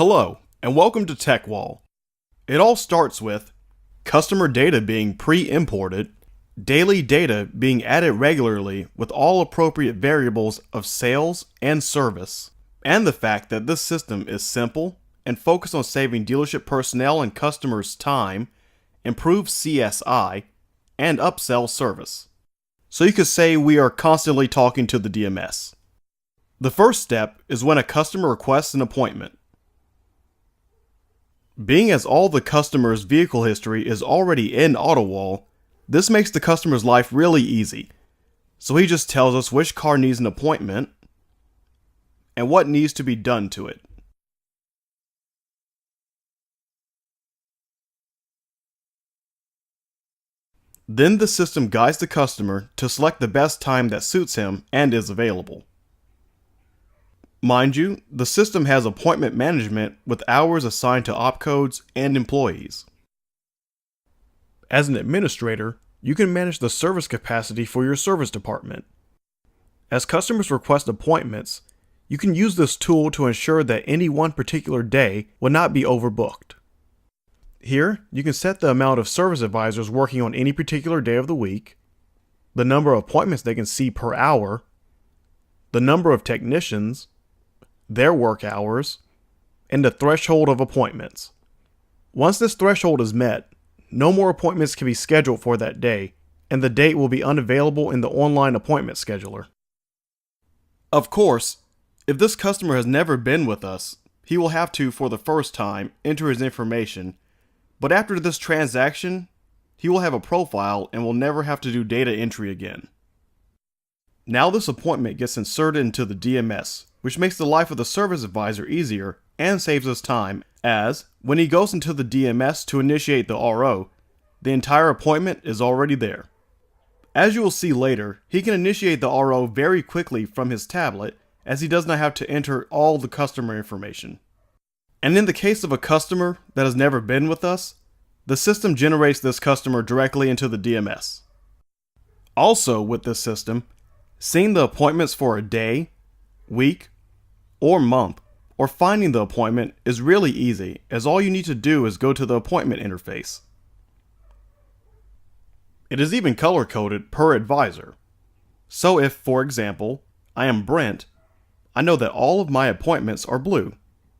Hello, and welcome to techWALL. It all starts with customer data being pre-imported, daily data being added regularly with all appropriate variables of sales and service, and the fact that this system is simple and focused on saving dealership personnel and customers time, improve CSI, and upsell service. So you could say we are constantly talking to the DMS. The first step is when a customer requests an appointment. Being as all the customer's vehicle history is already in AutoWall, this makes the customer's life really easy. So he just tells us which car needs an appointment and what needs to be done to it. Then the system guides the customer to select the best time that suits him and is available. Mind you, the system has appointment management with hours assigned to opcodes and employees. As an administrator, you can manage the service capacity for your service department. As customers request appointments, you can use this tool to ensure that any one particular day will not be overbooked. Here, you can set the amount of service advisors working on any particular day of the week, the number of appointments they can see per hour, the number of technicians, their work hours, and the threshold of appointments. Once this threshold is met, no more appointments can be scheduled for that day, and the date will be unavailable in the online appointment scheduler. Of course, if this customer has never been with us, he will have to, for the first time, enter his information, but after this transaction, he will have a profile and will never have to do data entry again. Now this appointment gets inserted into the DMS, which makes the life of the service advisor easier and saves us time, as when he goes into the DMS to initiate the RO, the entire appointment is already there. As you will see later, he can initiate the RO very quickly from his tablet, as he does not have to enter all the customer information. And in the case of a customer that has never been with us, the system generates this customer directly into the DMS. Also with this system, seeing the appointments for a day, week, or month, or finding the appointment is really easy, as all you need to do is go to the appointment interface. It is even color-coded per advisor. So if, for example, I am Brent, I know that all of my appointments are blue.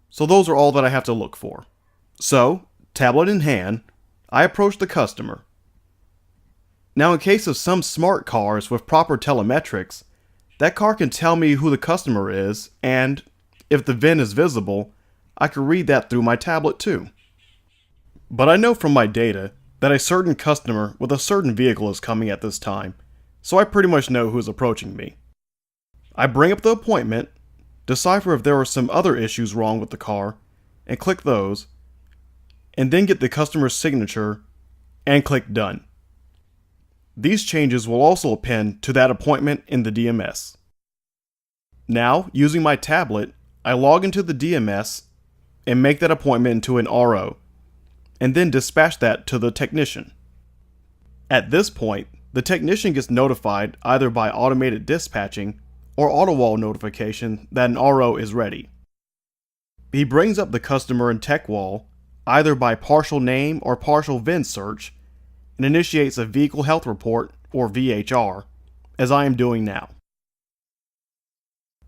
So those are all that I have to look for. So, tablet in hand, I approach the customer. Now in case of some smart cars with proper telemetrics, that car can tell me who the customer is, and if the VIN is visible, I can read that through my tablet too. But I know from my data that a certain customer with a certain vehicle is coming at this time, so I pretty much know who is approaching me. I bring up the appointment, decipher if there are some other issues wrong with the car, and click those, and then get the customer's signature, and click Done. These changes will also append to that appointment in the DMS. Now, using my tablet, I log into the DMS and make that appointment into an RO, and then dispatch that to the technician. At this point, the technician gets notified either by automated dispatching or AutoWall notification that an RO is ready. He brings up the customer in techWALL either by partial name or partial VIN search and initiates a vehicle health report or VHR, as I am doing now.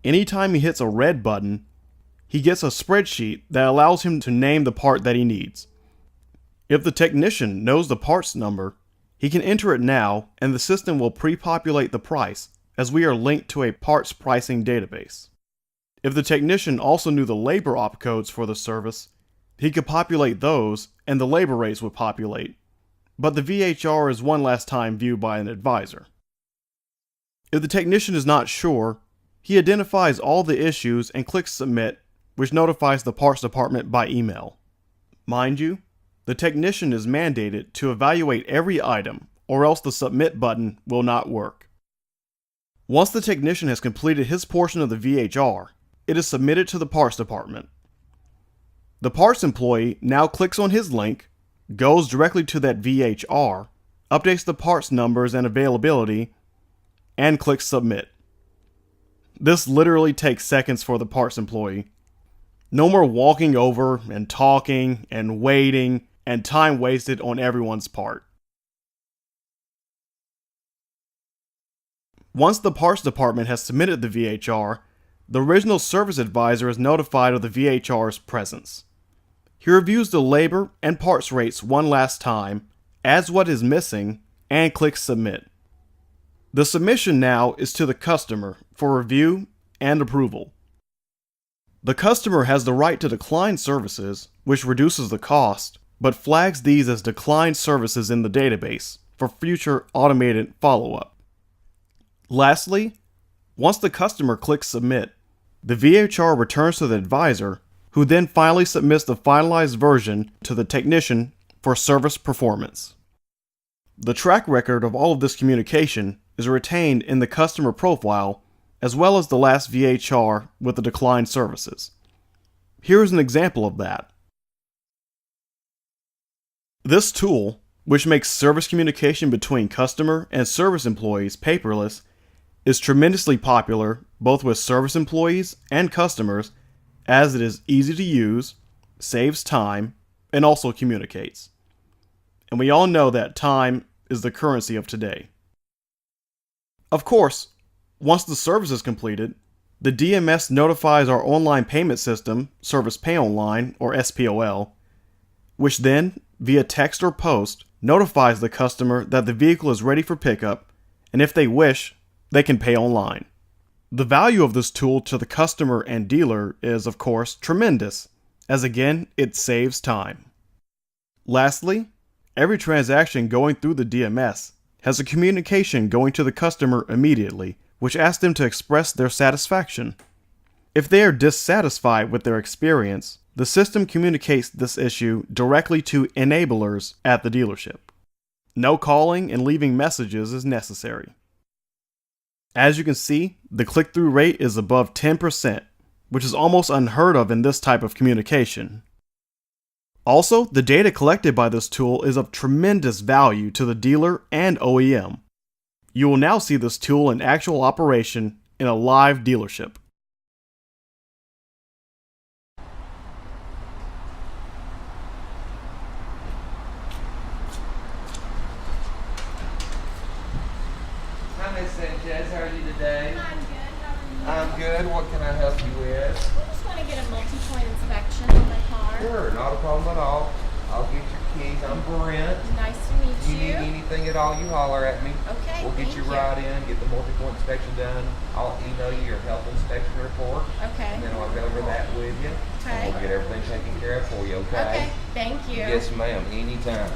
Anytime he hits a red button, he gets a spreadsheet that allows him to name the part that he needs. If the technician knows the parts number, he can enter it now and the system will pre-populate the price, as we are linked to a parts pricing database. If the technician also knew the labor opcodes for the service, he could populate those and the labor rates would populate, but the VHR is one last time viewed by an advisor. If the technician is not sure, he identifies all the issues and clicks Submit, which notifies the parts department by email. Mind you, the technician is mandated to evaluate every item, or else the Submit button will not work. Once the technician has completed his portion of the VHR, it is submitted to the parts department. The parts employee now clicks on his link, goes directly to that VHR, updates the parts numbers and availability, and clicks Submit. This literally takes seconds for the parts employee. No more walking over and talking and waiting and time wasted on everyone's part. Once the parts department has submitted the VHR, the original service advisor is notified of the VHR's presence. He reviews the labor and parts rates one last time, adds what is missing, and clicks Submit. The submission now is to the customer for review and approval. The customer has the right to decline services, which reduces the cost, but flags these as declined services in the database for future automated follow-up. Lastly, once the customer clicks Submit, the VHR returns to the advisor, who then finally submits the finalized version to the technician for service performance. The track record of all of this communication is retained in the customer profile, as well as the last VHR with the declined services. Here is an example of that. This tool, which makes service communication between customer and service employees paperless, is tremendously popular both with service employees and customers, as it is easy to use, saves time, and also communicates. And we all know that time is the currency of today. Of course, once the service is completed, the DMS notifies our online payment system, Service Pay Online, or SPOL, which then, via text or post, notifies the customer that the vehicle is ready for pickup, and if they wish, they can pay online. The value of this tool to the customer and dealer is, of course, tremendous, as again, it saves time. Lastly, every transaction going through the DMS has a communication going to the customer immediately, which asks them to express their satisfaction. If they are dissatisfied with their experience, the system communicates this issue directly to enablers at the dealership. No calling and leaving messages is necessary. As you can see, the click-through rate is above 10%, which is almost unheard of in this type of communication. Also, the data collected by this tool is of tremendous value to the dealer and OEM. You will now see this tool in actual operation in a live dealership. Hi, Miss Sanchez. How are you today? I'm good. How are you? I'm good. What can I help you with? I just want to get a multi-point inspection on my car. Sure, not a problem at all. I'll get your keys. I'm Brent. Nice to meet If you need anything at all, you holler at me. Okay, We'll get thank you you. right in, get the multi-point inspection done. I'll email you your health inspection report. Okay. And then I'll go over that with you. Okay. And we'll get everything taken care of for you, Okay. Thank you. Yes, ma'am. Anytime.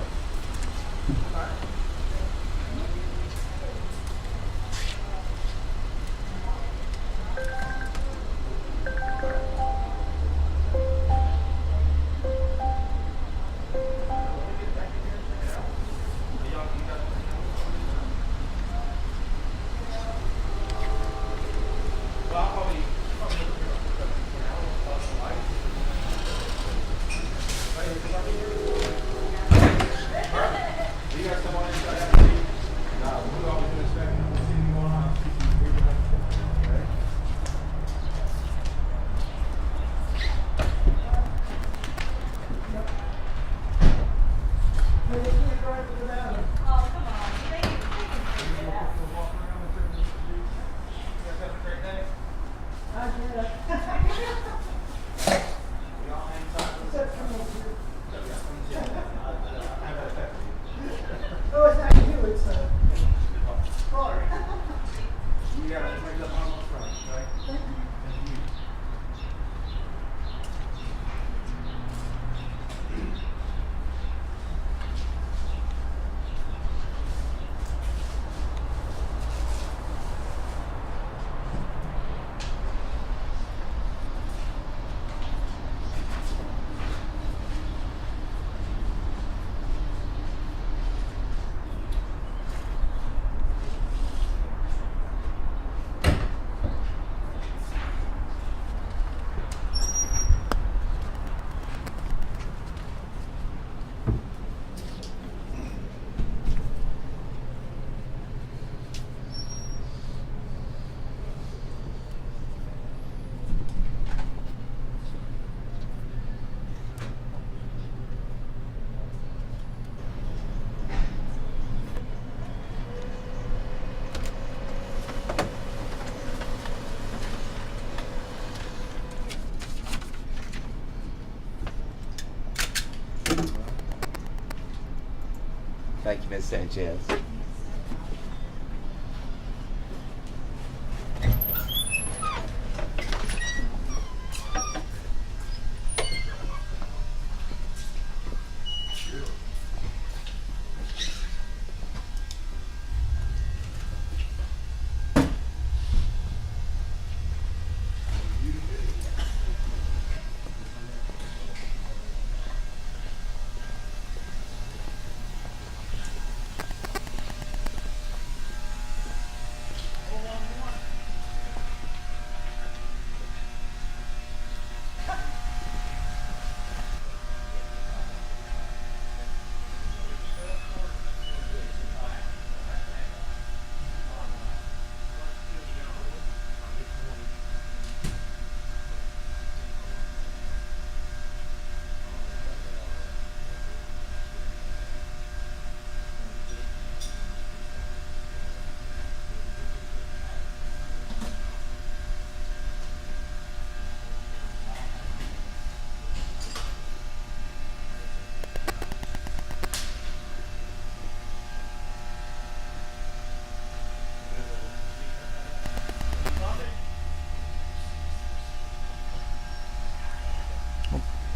Thank you, Ms. Sanchez.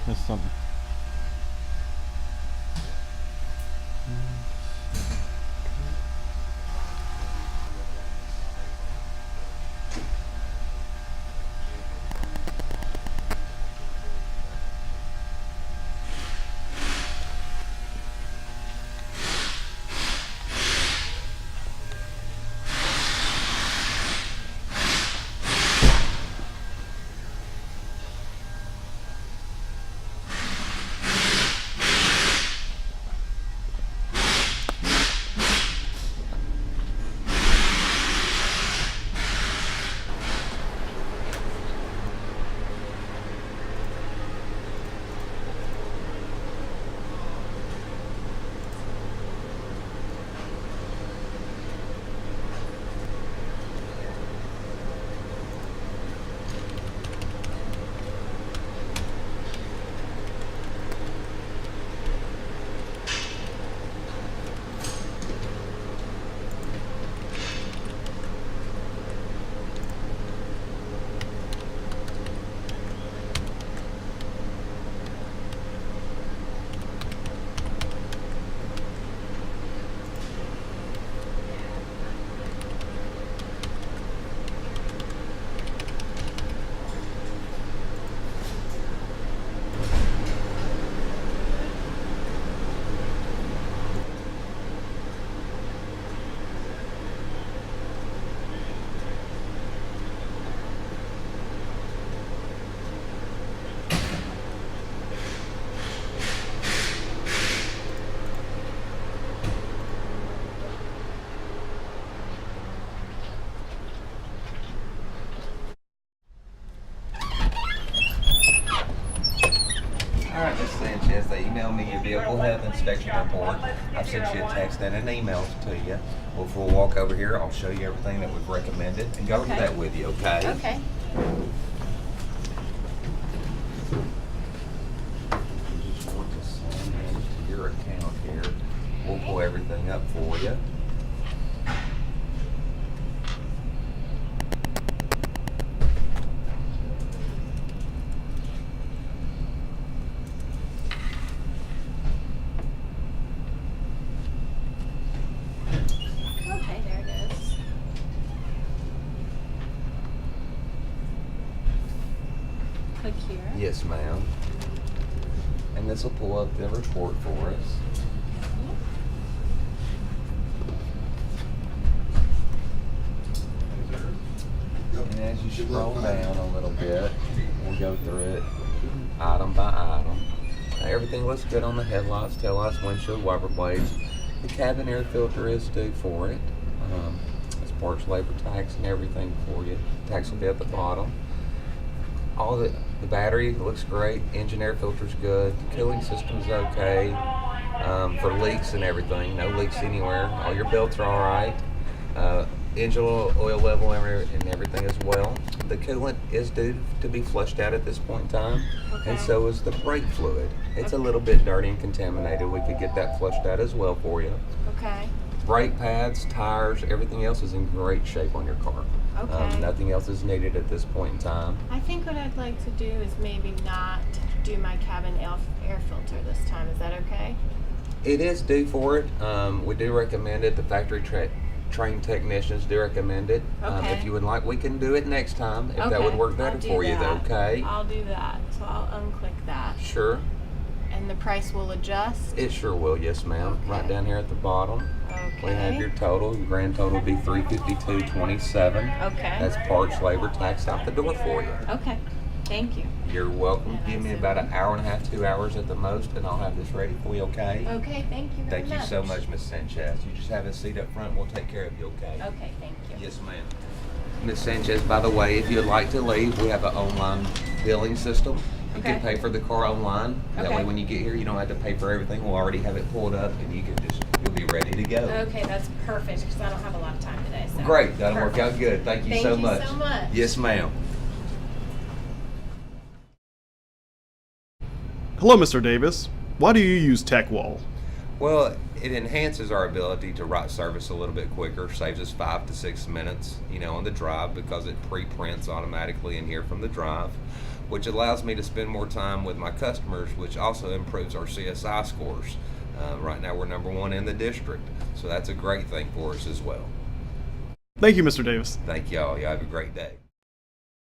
That's something. All right, Ms. Sanchez, they emailed me your vehicle health inspection report. I've sent you a text and an email to you. Well, if we'll walk over here, I'll show you everything that we've recommended and go over Okay. that with you, okay? Okay. You just want to sign into your account here. We'll pull everything up for you. Okay, there it is. Click here. Yes, ma'am. And this will pull up the report for us. And as you scroll down a little bit, we'll go through it item by item. Now, everything looks good on the headlights, taillights, windshield, wiper blades. The cabin air filter is due for it. It's parts, labor tax, and everything for you. Tax will be at the bottom. All the battery looks great. Engine air filter's good. The cooling system's okay. For leaks and everything, no leaks anywhere. All your belts are all right. engine oil level and everything as well. The coolant is due to be flushed out at this point in time, and Okay. so is the brake fluid. It's a little bit dirty and contaminated. We could get that flushed out as well for you. Okay. Brake pads, tires, everything else is in great shape on your car. Okay. Nothing else is needed at this point in time. I think what I'd like to do is maybe not do my cabin air filter this time. Is that okay? It is due for it. We do recommend it. The factory trained technicians do recommend it. Okay. If you would like, we can do it next time if that would work better I'll do for you, though. that. Okay. I'll do that. So I'll unclick that. Sure. And the price will adjust? It sure will. Yes, ma'am. Okay. Right down here at the bottom. Okay. We have your total. Your grand total will be $352.27. Okay. That's parts, labor, tax out the door for you. Okay. Thank you. You're welcome. And Give me I about said- an hour and a half, 2 hours at the most, and I'll have this ready for you. Okay. Okay, thank you very Thank much. you so much, Miss Sanchez. You just have a seat up front. We'll take care of you. Okay. Okay, thank you. Yes, ma'am. Miss Sanchez, by the way, if you'd like to leave, we have an online billing system. You can Okay. pay for the car online. That Okay. way, when you get here, you don't have to pay for everything. We'll already have it pulled up, and you'll be ready to go. Okay, that's perfect because I don't have a lot of time today. So. Great. That'll work Perfect. out good. Thank you Thank so you much. so much. Yes, ma'am. Hello, Mr. Davis. Why do you use techWALL? Well, it enhances our ability to write service a little bit quicker, saves us 5 to 6 minutes, on the drive because it pre-prints automatically in here from the drive, which allows me to spend more time with my customers, which also improves our CSI scores. Right now we're #1 in the district, so that's a great thing for us as well. Thank you, Mr. Davis. Thank y'all. Y'all have a great day.